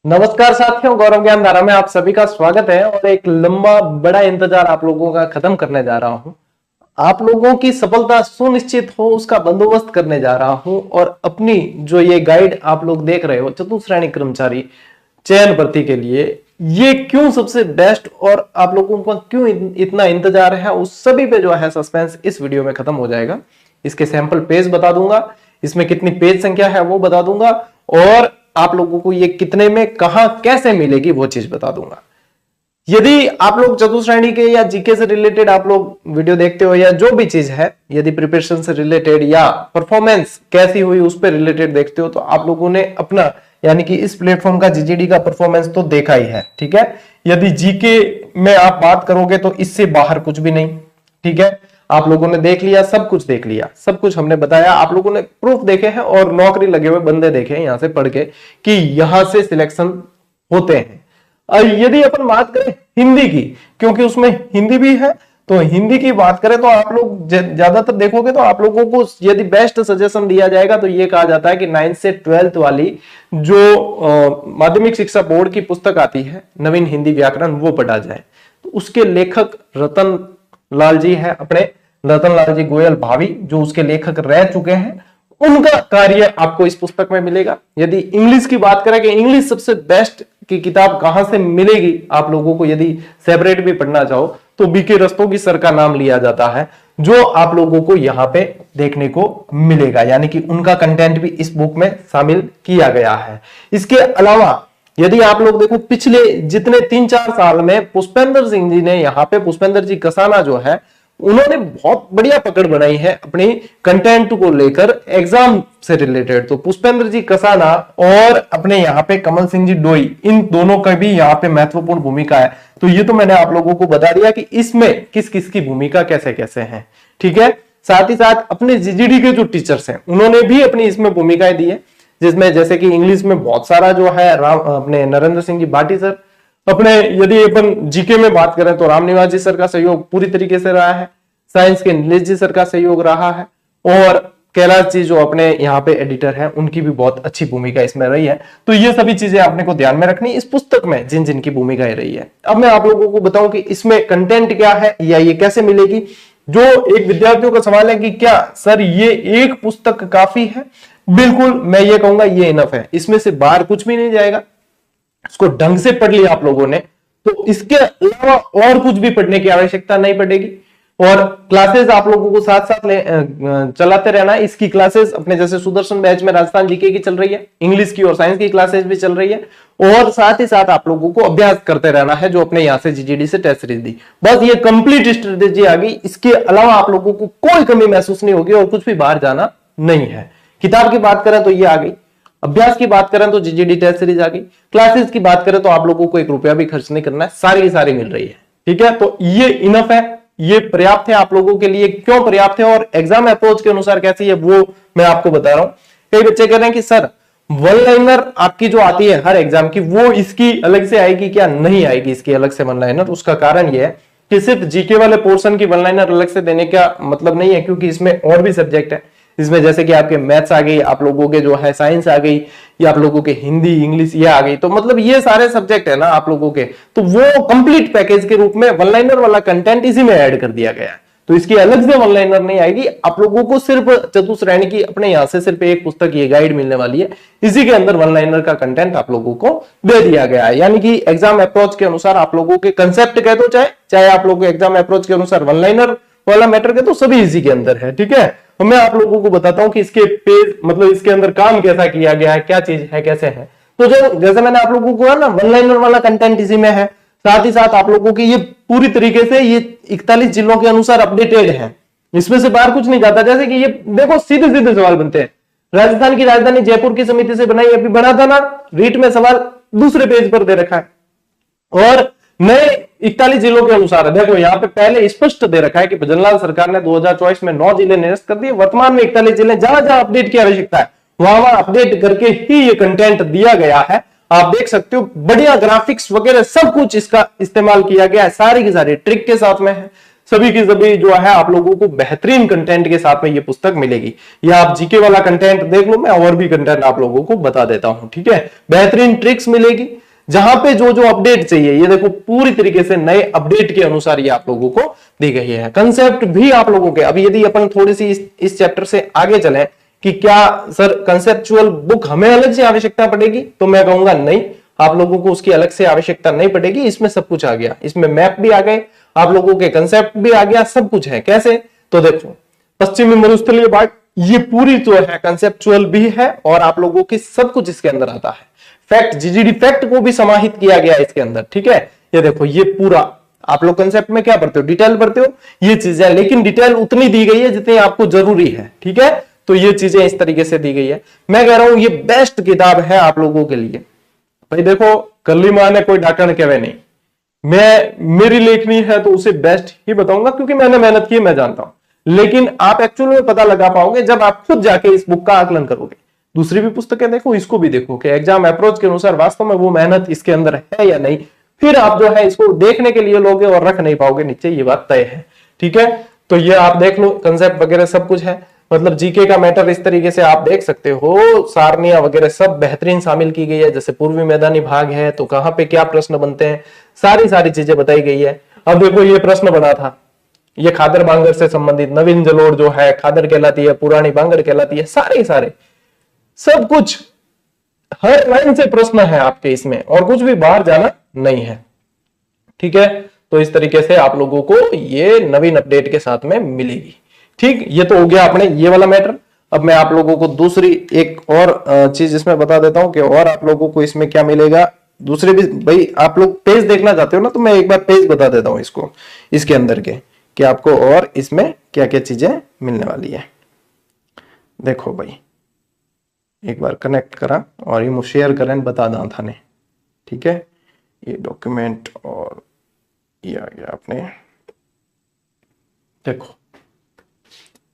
नमस्कार साथियों, गौरव ज्ञान धारा में आप सभी का स्वागत है। और एक लंबा बड़ा इंतजार आप लोगों का खत्म करने जा रहा हूं। आप लोगों की सफलता सुनिश्चित हो उसका बंदोबस्त करने जा रहा हूं। और अपनी जो ये गाइड आप लोग देख रहे हो चतुश्रेणी कर्मचारी चयन भर्ती के लिए, ये क्यों सबसे बेस्ट और आप लोगों को क्यों इतना इंतजार है, उस सभी पे जो है सस्पेंस इस वीडियो में खत्म हो जाएगा। इसके सैंपल पेज बता दूंगा, इसमें कितनी पेज संख्या है वो बता दूंगा, और आप लोगों को ये कितने में कहां कैसे मिलेगी वो चीज बता दूंगा। यदि आप लोग चतुश्रेणी के या जीके से रिलेटेड आप लोग वीडियो देखते हो, या जो भी चीज है, यदि प्रिपरेशन से रिलेटेड या परफॉर्मेंस कैसी हुई उस पर रिलेटेड देखते हो, तो आप लोगों ने अपना यानी कि इस प्लेटफॉर्म का जीजीडी का परफॉर्मेंस तो देखा ही है। ठीक है, यदि जीके में आप बात करोगे तो इससे बाहर कुछ भी नहीं। ठीक है, आप लोगों ने देख लिया, सब कुछ देख लिया, सब कुछ हमने बताया, आप लोगों ने प्रूफ देखे हैं और नौकरी लगे हुए बंदे देखे हैं यहां से पढ़ के कि यहां से सिलेक्शन होते हैं। और यदि अपन बात करें हिंदी की, क्योंकि उसमें हिंदी भी है, तो हिंदी की बात करें तो आप लोग ज्यादातर देखोगे तो आप लोगों को यदि बेस्ट सजेशन दिया जाएगा तो ये कहा जाता है कि 9th से 12th वाली जो माध्यमिक शिक्षा बोर्ड की पुस्तक आती है नवीन हिंदी व्याकरण, वो पढ़ा जाए। तो उसके लेखक रतन लाल जी है, अपने रतन लाल जी गोयल भावी, जो उसके लेखक रह चुके हैं, उनका कार्य आपको इस पुस्तक में मिलेगा। यदि इंग्लिश की बात करें कि इंग्लिश सबसे बेस्ट की किताब कहां से मिलेगी आप लोगों को, यदि सेपरेट भी पढ़ना चाहो तो बीके रस्तोगी सर का नाम लिया जाता है, जो आप लोगों को यहां पे देखने को मिलेगा, यानी कि उनका कंटेंट भी इस बुक में शामिल किया गया है। इसके अलावा यदि आप लोग देखो पिछले जितने 3-4 साल में पुष्पेंद्र सिंह जी ने यहाँ पे, पुष्पेंद्र जी कसाना जो है, उन्होंने बहुत बढ़िया पकड़ बनाई है अपनी कंटेंट को लेकर एग्जाम से रिलेटेड। तो पुष्पेंद्र जी कसाना और अपने यहाँ पे कमल सिंह जी डोई, इन दोनों का भी यहाँ पे महत्वपूर्ण भूमिका है। तो ये तो मैंने आप लोगों को बता दिया कि इसमें किस किस की भूमिका कैसे कैसे है। ठीक है, साथ ही साथ अपने जीजीडी के जो टीचर्स हैं उन्होंने भी अपनी इसमें भूमिकाएं दी है, जिसमें जैसे कि इंग्लिश में बहुत सारा जो है अपने नरेंद्र सिंह जी भाटी सर, अपने यदि अपन जीके में बात करें तो रामनिवास जी सर का सहयोग पूरी तरीके से रहा है, साइंस के नीलेश जी सर का सहयोग रहा है, और कैलाश जी जो अपने यहाँ पे एडिटर हैं उनकी भी बहुत अच्छी भूमिका इसमें रही है। तो ये सभी चीजें आपने को ध्यान में रखनी इस पुस्तक में, जिन जिन की भूमिकाएं रही है। अब मैं आप लोगों को बताऊं कि इसमें कंटेंट क्या है या ये कैसे मिलेगी। जो एक विद्यार्थियों का सवाल है कि क्या सर ये एक पुस्तक काफी है, बिल्कुल मैं ये कहूंगा ये इनफ है, इसमें से बाहर कुछ भी नहीं जाएगा। इसको ढंग से पढ़ लिया आप लोगों ने तो इसके अलावा और कुछ भी पढ़ने की आवश्यकता नहीं पड़ेगी। और क्लासेस आप लोगों को साथ साथ चलाते रहना। इसकी क्लासेस अपने जैसे सुदर्शन बैच में राजस्थान जीके की चल रही है, इंग्लिश की और साइंस की क्लासेस भी चल रही है, और साथ ही साथ आप लोगों को अभ्यास करते रहना है जो अपने यहां से जीजीडी से टेस्ट सीरीज दी। बस ये कंप्लीट स्ट्रेटेजी आ गई। इसके अलावा आप लोगों को कोई कमी महसूस नहीं होगी और कुछ भी बाहर जाना नहीं है। किताब की बात करें तो ये आ गई, अभ्यास की बात करें तो जीजीडी टेस्ट सीरीज आ गई, क्लासेस की बात करें तो आप लोगों को 1 रुपया भी खर्च नहीं करना है, सारी की सारी मिल रही है। ठीक है, तो ये इनफ है, ये पर्याप्त है आप लोगों के लिए। क्यों पर्याप्त है और एग्जाम अप्रोच के अनुसार कैसी है वो मैं आपको बता रहा हूं। कई बच्चे कह रहे हैं कि सर वन लाइनर आपकी जो आती है हर एग्जाम की, वो इसकी अलग से आएगी क्या? नहीं आएगी इसकी अलग से वन लाइनर। उसका कारण ये है कि सिर्फ जीके वाले पोर्शन की वन लाइनर अलग से देने का मतलब नहीं है, क्योंकि इसमें और भी सब्जेक्ट है। इसमें जैसे कि आपके मैथ्स आ गई, आप लोगों के जो है साइंस आ गई, या आप लोगों के हिंदी इंग्लिश ये आ गई, तो मतलब ये सारे सब्जेक्ट है ना आप लोगों के, तो वो कंप्लीट पैकेज के रूप में वन लाइनर वाला कंटेंट इसी में ऐड कर दिया गया है। तो इसकी अलग से वन लाइनर नहीं आएगी, आप लोगों को सिर्फ चतुश्रेणी की अपने यहां से सिर्फ एक पुस्तक ये गाइड मिलने वाली है, इसी के अंदर वन लाइनर का कंटेंट आप लोगों को दे दिया गया है। यानी कि एग्जाम अप्रोच के अनुसार आप लोगों के कंसेप्ट कह दो, चाहे आप लोगों के एग्जाम अप्रोच के अनुसार वन लाइनर वाला मैटर के, तो सभी इसी के अंदर है। ठीक है, तो मैं आप लोगों को बताता हूं कि इसके पेज मतलब इसके अंदर काम कैसा किया गया है, क्या चीज है, कैसे है। तो जो जैसे मैंने आप लोगों को कहा ना, वन लाइनर वाला कंटेंट इसी में है। साथ ही साथ आप लोगों की ये पूरी तरीके से ये 41 जिलों के अनुसार अपडेटेड है, इसमें से बाहर कुछ नहीं जाता। जैसे कि ये देखो सीधे सीधे सवाल बनते हैं। राजस्थान की राजधानी जयपुर की समिति से बनाई, अभी बना था ना, रीट में सवाल दूसरे पेज पर दे रखा है। और नए 41 जिलों के अनुसार देखो यहाँ पे पहले स्पष्ट दे रखा है कि भजनलाल सरकार ने 2024 में 9 जिले निरस्त कर दिए, वर्तमान में 41 जिले, जहां जहां अपडेट की आवश्यकता है वहां वहां अपडेट करके ही ये कंटेंट दिया गया है। आप देख सकते हो बढ़िया ग्राफिक्स वगैरह सब कुछ इसका इस्तेमाल किया गया है, सारी की सारी ट्रिक के साथ में है। सभी की सभी जो है आप लोगों को बेहतरीन कंटेंट के साथ में ये पुस्तक मिलेगी। या आप जीके वाला कंटेंट देख लो, मैं और भी कंटेंट आप लोगों को बता देता हूं, ठीक है। बेहतरीन ट्रिक्स मिलेगी, जहां पे जो जो अपडेट चाहिए, ये देखो पूरी तरीके से नए अपडेट के अनुसार ये आप लोगों को दी गई है। कंसेप्ट भी आप लोगों के, अभी यदि अपन थोड़ी सी इस चैप्टर से आगे चलें कि क्या सर कंसेप्चुअल बुक हमें अलग से आवश्यकता पड़ेगी, तो मैं कहूंगा नहीं, आप लोगों को उसकी अलग से आवश्यकता नहीं पड़ेगी। इसमें सब कुछ आ गया, इसमें मैप भी आ गए, आप लोगों के कंसेप्ट भी आ गया, सब कुछ है। कैसे, तो देखो पश्चिमी मरुस्थलीय भाग, ये पूरी जो है कंसेप्चुअल भी है और आप लोगों की सब कुछ इसके अंदर आता है। फैक्ट, जीजीडी फैक्ट को भी समाहित किया गया है इसके अंदर, ठीक है। ये देखो ये पूरा आप लोग कंसेप्ट में क्या पढ़ते हो, डिटेल पढ़ते हो, ये चीजें, लेकिन डिटेल उतनी दी गई है जितनी आपको जरूरी है, ठीक है। तो ये चीजें इस तरीके से दी गई है। मैं कह रहा हूं ये बेस्ट किताब है आप लोगों के लिए। भाई देखो कल्ली मां ने कोई ढाकन कहवे नहीं, मेरी लेखनी है तो उसे बेस्ट ही बताऊंगा, क्योंकि मैंने मेहनत की, मैं जानता हूं। लेकिन आप एक्चुअल में पता लगा पाओगे जब आप खुद जाके इस बुक का आकलन करोगे। दूसरी भी पुस्तकें देखो, इसको भी देखो कि एग्जाम अप्रोच के अनुसार वास्तव में वो मेहनत इसके अंदर है या नहीं, फिर आप जो है इसको देखने के लिए लोगे और रख नहीं पाओगे नीचे, ये बात तय है, ठीक है। तो ये आप देख लो, कंसेप्ट वगैरह सब कुछ है, मतलब जीके का मैटर इस तरीके से आप देख सकते हो, सारनियां वगैरह सब बेहतरीन शामिल की गई है। जैसे पूर्वी मैदानी भाग है तो कहां पे क्या प्रश्न बनते हैं, सारी चीजें बताई गई है। अब देखो ये प्रश्न बना था, ये खादर बांगर से संबंधित, नवीन जलोड़ जो है खादर कहलाती है, पुरानी बांगर कहलाती है, सारे सब कुछ हर लाइन से प्रश्न है आपके इसमें, और कुछ भी बाहर जाना नहीं है, ठीक है। तो इस तरीके से आप लोगों को ये नवीन अपडेट के साथ में मिलेगी, ठीक। ये तो हो गया अपने ये वाला मैटर। अब मैं आप लोगों को दूसरी एक और चीज इसमें बता देता हूं कि और आप लोगों को इसमें क्या मिलेगा। दूसरे भी भाई आप लोग पेज देखना चाहते हो ना, तो मैं एक बार पेज बता देता हूं इसको, इसके अंदर के, कि आपको और इसमें क्या क्या चीजें मिलने वाली है। देखो भाई एक बार कनेक्ट करा और ये शेयर करें बता दा था ने, ठीक है। ये डॉक्यूमेंट और ये आ गया आपने, देखो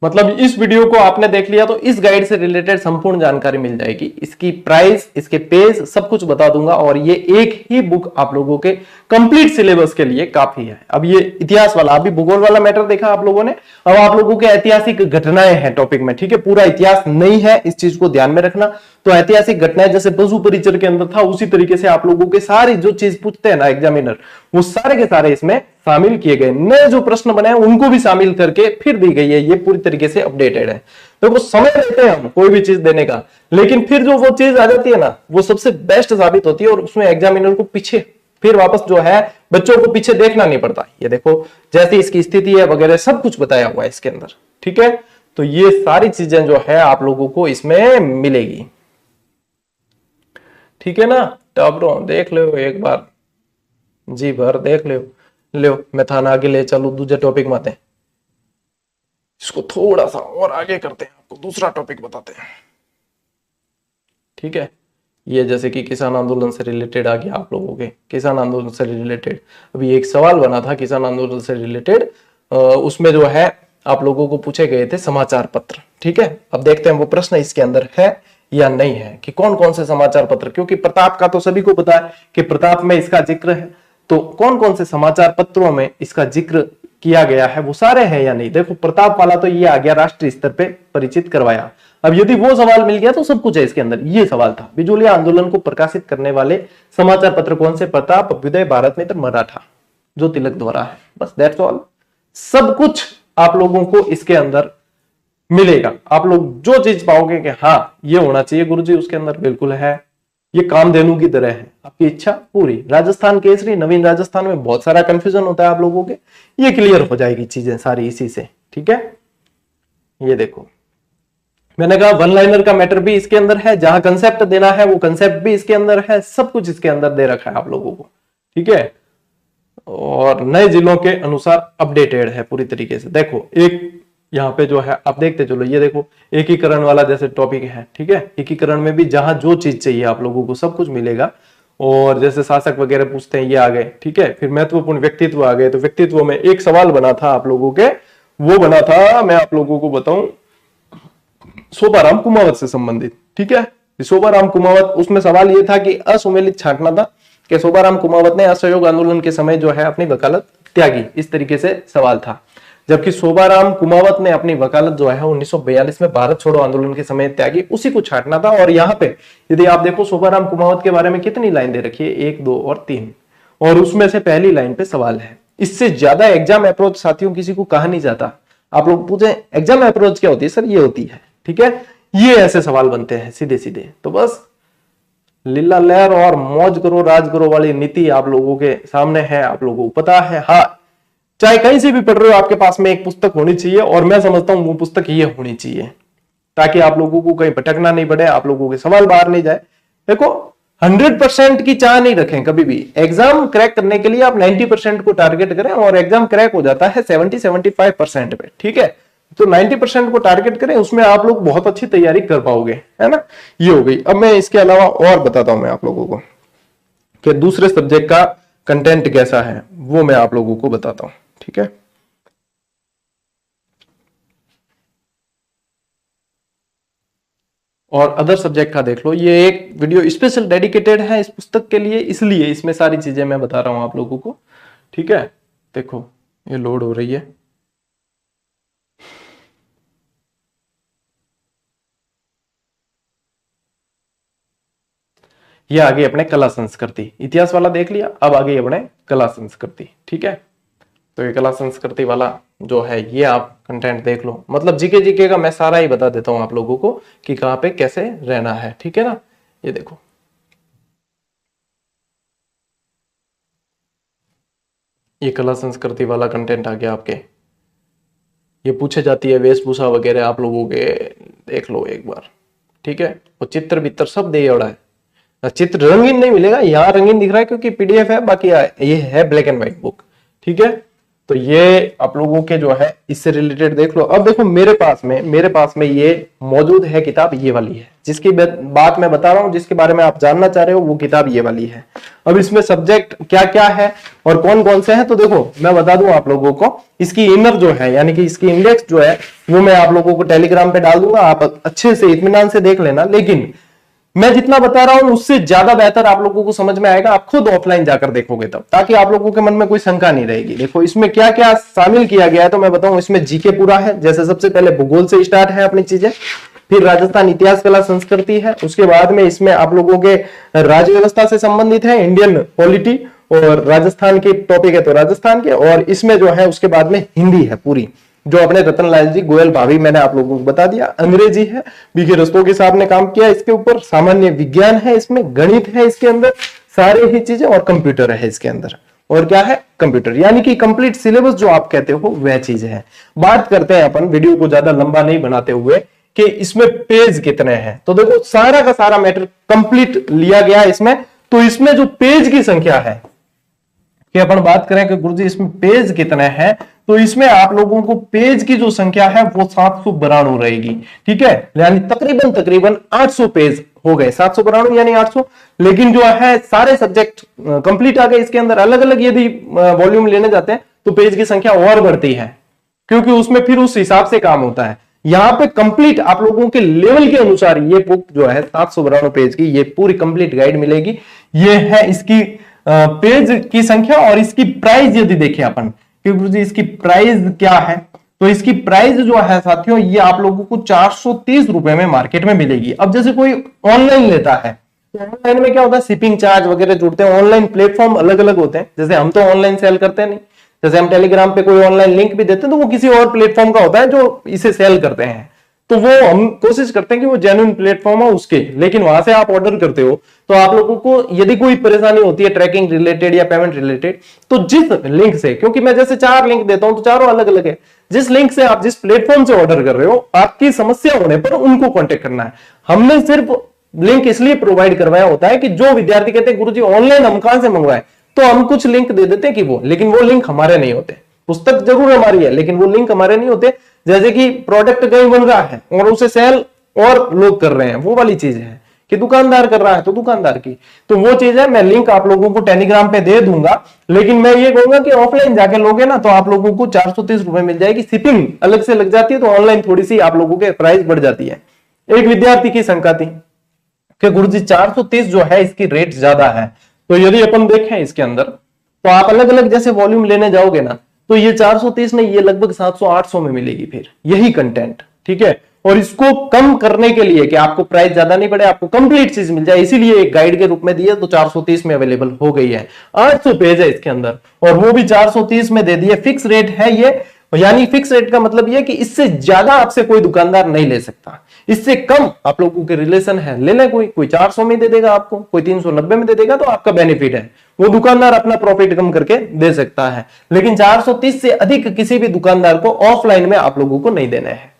मतलब इस वीडियो को आपने देख लिया तो इस गाइड से रिलेटेड संपूर्ण जानकारी मिल जाएगी, इसकी प्राइस, इसके पेज सब कुछ बता दूंगा। और ये एक ही बुक आप लोगों के कंप्लीट सिलेबस के लिए काफी है। अब ये इतिहास वाला, अभी भूगोल वाला मैटर देखा आप लोगों ने, अब आप लोगों के ऐतिहासिक घटनाएं हैं टॉपिक में, ठीक है। पूरा इतिहास नहीं है, इस चीज को ध्यान में रखना। तो ऐतिहासिक घटनाएं जैसे पशु परिचर के अंदर था, उसी तरीके से आप लोगों के सारी जो चीज पूछते हैं ना एग्जामिनर, वो सारे के सारे इसमें शामिल किए गए। नए जो प्रश्न बने हैं उनको भी शामिल करके फिर दी गई है, ये पूरी तरीके से अपडेटेड है। तो वो समय लेते हैं हम कोई भी चीज देने का, लेकिन फिर जो वो चीज आ जाती है ना, वो सबसे बेस्ट साबित होती है, और उसमें एग्जामिनर को पीछे फिर वापस जो है बच्चों को पीछे देखना नहीं पड़ता। ये देखो जैसे इसकी स्थिति है वगैरह सब कुछ बताया हुआ है इसके अंदर, ठीक है। तो ये सारी चीजें जो है आप लोगों को इसमें मिलेगी, ठीक है ना। टाबरों देख लो एक बार, जी भर देख लो मैं थाना आगे ले चलू दूसरे टॉपिक में, इसको थोड़ा सा और आगे करते हैं, आपको दूसरा टॉपिक बताते हैं, ठीक है। ये जैसे कि किसान आंदोलन से रिलेटेड आ गया आप लोगों के, किसान आंदोलन से रिलेटेड अभी एक सवाल बना था किसान आंदोलन से रिलेटेड, उसमें जो है आप लोगों को पूछे गए थे समाचार पत्र, ठीक है। अब देखते हैं वो प्रश्न इसके अंदर है या नहीं है, कि कौन कौन से समाचार पत्र, क्योंकि प्रताप का तो सभी को पता है कि प्रताप में इसका जिक्र है, तो कौन कौन से समाचार पत्रों में इसका जिक्र किया गया है, वो सारे हैं या नहीं। देखो प्रताप वाला तो ये आ गया, राष्ट्रीय स्तर पे परिचित करवाया। अब यदि वो सवाल मिल गया तो सब कुछ है इसके अंदर। ये सवाल था बिजोलिया आंदोलन को प्रकाशित करने वाले समाचार पत्र कौन से, प्रताप, अभ्युदय, भारत मित्र, मराठा, जो तिलक द्वारा है, बस दैट्स ऑल। सब कुछ आप लोगों को इसके अंदर मिलेगा। आप लोग जो चीज पाओगे कि हाँ ये होना चाहिए गुरुजी, उसके अंदर बिल्कुल है। ये कामधेनु की तरह है, आपकी इच्छा पूरी। राजस्थान केसरी, नवीन राजस्थान में बहुत सारा कंफ्यूजन होता है आप लोगों के, ये क्लियर हो जाएगी चीजें सारी इसी से, ठीक है। ये देखो मैंने कहा वन लाइनर का मैटर भी इसके अंदर है, जहां कंसेप्ट देना है वो कंसेप्ट भी इसके अंदर है, सब कुछ इसके अंदर दे रखा है आप लोगों को, ठीक है। और नए जिलों के अनुसार अपडेटेड है पूरी तरीके से। देखो एक यहाँ पे जो है आप देखते चलो, ये देखो एकीकरण वाला जैसे टॉपिक है, ठीक है। एकीकरण में भी जहां जो चीज चाहिए आप लोगों को सब कुछ मिलेगा। और जैसे शासक वगैरह पूछते हैं ये आ गए, ठीक है। फिर महत्वपूर्ण व्यक्तित्व आ गए, तो व्यक्तित्व में एक सवाल बना था आप लोगों के, वो बना था, मैं आप लोगों को बताऊं, शोभाराम कुमावत से संबंधित, ठीक है। शोभाराम कुमावत, उसमें सवाल ये था कि असुमेलित छांटना था कि शोभाराम कुमावत ने असहयोग आंदोलन के समय जो है अपनी वकालत त्यागी, इस तरीके से सवाल था। जबकि शोभाराम कुमावत ने अपनी वकालत जो है 1942 में भारत छोड़ो आंदोलन के समय त्यागी, उसी को छांटना था। और यहाँ पे यदि आप देखो शोभाराम कुमावत के बारे में कितनी लाइन दे रखी है, 1, 2 और 3, और उसमें से पहली लाइन पे सवाल है। इससे ज्यादा एग्जाम अप्रोच साथियों किसी को कहा नहीं जाता। आप लोग पूछे एग्जाम अप्रोच क्या होती है, सर ये होती है, ठीक है, ये ऐसे सवाल बनते हैं सीधे सीधे। तो बस लीला लहर और मौज करो राज करो वाली नीति आप लोगों के सामने है, आप लोगों को पता है। हाँ, चाहे कहीं से भी पढ़ रहे हो, आपके पास में एक पुस्तक होनी चाहिए, और मैं समझता हूं वो पुस्तक ये होनी चाहिए, ताकि आप लोगों को कहीं भटकना नहीं पड़े, आप लोगों के सवाल बाहर नहीं जाए। देखो 100% की चाह नहीं रखें कभी भी। एग्जाम क्रैक करने के लिए आप 90% को टारगेट करें, और एग्जाम क्रैक हो जाता है 70-75% पे, ठीक है। तो 90% को टारगेट करें, उसमें आप लोग बहुत अच्छी तैयारी कर पाओगे, है ना। ये हो गई। अब मैं इसके अलावा और बताता हूं मैं आप लोगों को कि दूसरे सब्जेक्ट का कंटेंट कैसा है, वो मैं आप लोगों को बताता हूं, ठीक है। और अदर सब्जेक्ट का देख लो, ये एक वीडियो स्पेशल डेडिकेटेड है इस पुस्तक के लिए, इसलिए इसमें सारी चीजें मैं बता रहा हूं आप लोगों को, ठीक है। देखो ये लोड हो रही है। ये आगे अपने कला संस्कृति, इतिहास वाला देख लिया, अब आगे अपने कला संस्कृति, ठीक है। तो ये कला संस्कृति वाला जो है ये आप कंटेंट देख लो। मतलब जीके का मैं सारा ही बता देता हूं आप लोगों को कि कहां पे कैसे रहना है, ठीक है ना। ये देखो, ये कला संस्कृति वाला कंटेंट आ गया आपके। ये पूछे जाती है वेशभूषा वगैरह आप लोगों के, देख लो एक बार, ठीक है। और चित्र बित्र सब दे है। चित्र रंगीन नहीं मिलेगा, यहाँ रंगीन दिख रहा है क्योंकि पीडीएफ है, बाकी ये है ब्लैक एंड व्हाइट बुक, ठीक है। तो ये आप लोगों के जो है इससे रिलेटेड देख लो। अब देखो मेरे पास में ये मौजूद है किताब, ये वाली है, जिसकी बात मैं बता रहा हूं, जिसके बारे में आप जानना चाह रहे हो, वो किताब ये वाली है। अब इसमें सब्जेक्ट क्या क्या है और कौन कौन से हैं, तो देखो मैं बता दूं आप लोगों को। इसकी इनर जो है, यानी कि इसकी इंडेक्स जो है, वो मैं आप लोगों को टेलीग्राम पे डाल दूंगा, आप अच्छे से इत्मीनान से देख लेना। लेकिन मैं जितना बता रहा हूं उससे ज्यादा बेहतर आप लोगों को समझ में आएगा, आप खुद ऑफलाइन जाकर देखोगे तब, ताकि आप लोगों के मन में कोई शंका नहीं रहेगी। देखो इसमें क्या क्या शामिल किया गया है, तो मैं बताऊं, इसमें जीके पूरा है। जैसे सबसे पहले भूगोल से स्टार्ट है अपनी चीजें, फिर राजस्थान इतिहास कला संस्कृति है, उसके बाद में इसमें आप लोगों के राज्य व्यवस्था से संबंधित है, इंडियन पॉलिटी, और राजस्थान के टॉपिक है तो राजस्थान के, और इसमें जो है उसके बाद में हिंदी है पूरी, जो अपने रतनलाल जी गोयल भाभी मैंने आप लोगों को बता दिया। अंग्रेजी है, बीके रस्तोगी साहब ने काम किया इसके ऊपर। सामान्य विज्ञान है, इसमें गणित है इसके अंदर, सारे ही चीजें, और कंप्यूटर है इसके अंदर। और क्या है, कंप्यूटर, यानी कि कंप्लीट सिलेबस जो आप कहते हो वह चीज है। बात करते हैं अपन, वीडियो को ज्यादा लंबा नहीं बनाते हुए, कि इसमें पेज कितने हैं। तो देखो सारा का सारा मैटर कंप्लीट लिया गया है इसमें। तो इसमें जो पेज की संख्या है, कि अपन बात करें कि गुरुजी इसमें पेज कितने हैं, तो इसमें आप लोगों को पेज की जो संख्या है वो 792 रहेगी, ठीक है। यानी तकरीबन 800 पेज हो गए, 792 यानी 800। लेकिन जो है सारे सब्जेक्ट कंप्लीट आ गए इसके अंदर। अलग अलग यदि वॉल्यूम लेने जाते हैं तो पेज की संख्या और बढ़ती है, क्योंकि उसमें फिर उस हिसाब से काम होता है। यहाँ पे कंप्लीट आप लोगों के लेवल के अनुसार ये बुक जो है 792 पेज की, ये पूरी कंप्लीट गाइड मिलेगी। ये है इसकी पेज की संख्या। और इसकी प्राइस यदि देखें अपन, क्योंकि इसकी प्राइस क्या है, तो इसकी प्राइस जो है साथियों, ये आप लोगों को 430 रुपए में मार्केट में मिलेगी। अब जैसे कोई ऑनलाइन लेता है, तो ऑनलाइन में क्या होता है, शिपिंग चार्ज वगैरह जुड़ते हैं, ऑनलाइन प्लेटफॉर्म अलग अलग होते हैं। जैसे हम तो ऑनलाइन सेल करते नहीं, जैसे हम टेलीग्राम पे कोई ऑनलाइन लिंक भी देते हैं तो वो किसी और प्लेटफॉर्म का होता है जो इसे सेल करते हैं। तो वो हम कोशिश करते हैं कि वो जेन्युइन प्लेटफॉर्म है उसके, लेकिन वहां से आप ऑर्डर करते हो तो आप लोगों को यदि कोई परेशानी होती है ट्रैकिंग रिलेटेड या पेमेंट रिलेटेड, तो जिस लिंक से, क्योंकि मैं जैसे 4 लिंक देता हूं तो चारों अलग अलग है, जिस लिंक से आप जिस प्लेटफॉर्म से ऑर्डर कर रहे हो, आपकी समस्या होने पर उनको कॉन्टेक्ट करना है। हमने सिर्फ लिंक इसलिए प्रोवाइड करवाया होता है कि जो विद्यार्थी कहते हैं गुरुजी ऑनलाइन हम कहां से मंगवाए, तो हम कुछ लिंक दे देते हैं कि वो, लेकिन वो लिंक हमारे नहीं होते। पुस्तक जरूर हमारी है लेकिन वो लिंक हमारे नहीं होते। जैसे कि प्रोडक्ट कहीं बन रहा है और उसे सेल और लोग कर रहे हैं, वो वाली चीज है कि दुकानदार कर रहा है तो दुकानदार की, तो वो चीज है। मैं लिंक आप लोगों को टेलीग्राम पे दे दूंगा, लेकिन मैं ये कहूंगा कि ऑफलाइन जाके लोगे ना तो आप लोगों को 430 रुपए मिल जाएगी। शिपिंग अलग से लग जाती है, तो ऑनलाइन थोड़ी सी आप लोगों के प्राइस बढ़ जाती है। एक विद्यार्थी की शंका थी कि गुरुजी 430 जो है इसकी रेट ज्यादा है। तो यदि अपन देखें इसके अंदर, तो आप अलग अलग जैसे वॉल्यूम लेने जाओगे ना, तो ये 430 नहीं, ये लगभग 700-800 में मिलेगी फिर यही कंटेंट, ठीक है। और इसको कम करने के लिए कि आपको प्राइस ज्यादा नहीं पड़े, आपको कंप्लीट चीज मिल जाए, इसीलिए एक गाइड के रूप में दिया, तो 430 में अवेलेबल हो गई है। 800 पेज है इसके अंदर, और वो भी 430 में दे दिए। फिक्स रेट है ये, यानी फिक्स रेट का मतलब ये कि इससे ज्यादा आपसे कोई दुकानदार नहीं ले सकता, इससे कम आप लोगों के रिलेशन है ले ले, कोई 400 में दे देगा आपको, कोई 390 में दे देगा, तो आपका बेनिफिट है, वो दुकानदार अपना प्रॉफिट कम करके दे सकता है। लेकिन 430 से अधिक किसी भी दुकानदार को ऑफलाइन में आप लोगों को नहीं देना है,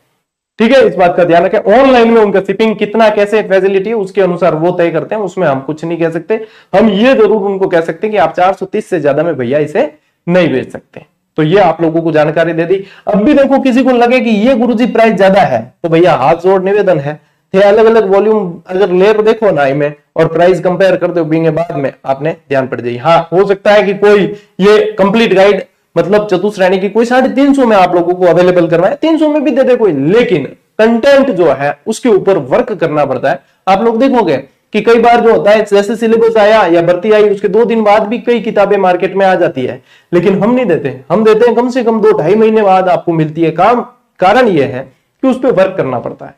ठीक है। इस बात का ध्यान रखें। ऑनलाइन में उनका शिपिंग कितना कैसे फैसिलिटी है उसके अनुसार वो तय करते हैं, उसमें हम कुछ नहीं कह सकते। हम ये जरूर उनको कह सकते हैं कि आप 430 से ज्यादा में भैया इसे नहीं बेच सकते। तो ये आप लोगों को जानकारी दे दी। अब भी देखो किसी को लगे कि ये गुरुजी प्राइस ज्यादा है, तो भैया हाथ जोड़ निवेदन है, अलग अलग वॉल्यूम अगर लेयर देखो ना में और प्राइस कंपेयर कर दो बींगे, बाद में आपने ध्यान पड़ जाए। हाँ, हो सकता है कि कोई ये कंप्लीट गाइड मतलब चतुश्रेणी की कोई 350 में आप लोगों को अवेलेबल करवाए, 300 में भी दे दे कोई, लेकिन कंटेंट जो है उसके ऊपर वर्क करना पड़ता है। आप लोग देखोगे कि कई बार जो होता है, जैसे सिलेबस आया या भर्ती आई, उसके 2 दिन बाद भी कई किताबें मार्केट में आ जाती है, लेकिन हम नहीं देते। हम देते हैं कम से कम 2-2.5 महीने बाद आपको मिलती है। कारण यह है कि उस पर वर्क करना पड़ता है।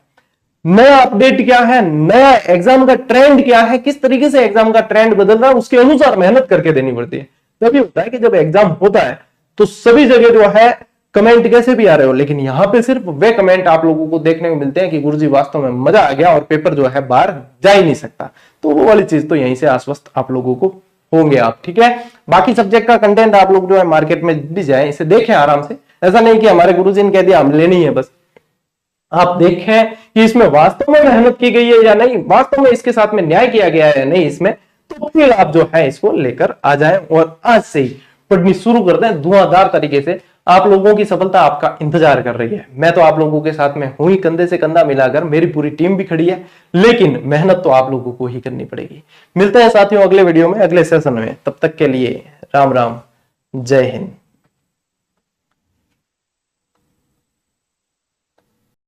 नया अपडेट क्या है, नया एग्जाम का ट्रेंड क्या है, किस तरीके से एग्जाम का ट्रेंड बदल रहा है, उसके अनुसार मेहनत करके देनी पड़ती है। तभी होता है कि जब एग्जाम होता है तो सभी जगह जो है कमेंट कैसे भी आ रहे हो, लेकिन यहां पे सिर्फ वे कमेंट आप लोगों को देखने को मिलते हैं कि गुरुजी वास्तव में मजा आ गया और पेपर जो है बाहर जा ही नहीं सकता। तो वो वाली चीज तो यहीं से आश्वस्त आप लोगों को होंगे आप, ठीक है। बाकी सब्जेक्ट का कंटेंट आप लोग जो है मार्केट में भी जाए, इसे देखें आराम से। ऐसा नहीं कि हमारे गुरुजी ने कह दिया हम लेनी है बस, आप देखें कि इसमें वास्तव में मेहनत की गई है या नहीं, वास्तव में इसके साथ में न्याय किया गया है या नहीं इसमें, तो फिर आप जो है इसको लेकर आ जाएं और आज से ही पढ़नी शुरू कर दें धुआंधार तरीके से। आप लोगों की सफलता आपका इंतजार कर रही है। मैं तो आप लोगों के साथ में हूं ही, कंधे से कंधा मिलाकर, मेरी पूरी टीम भी खड़ी है, लेकिन मेहनत तो आप लोगों को ही करनी पड़ेगी। मिलते हैं साथियों अगले वीडियो में, अगले सेशन में। तब तक के लिए राम राम, जय हिंद।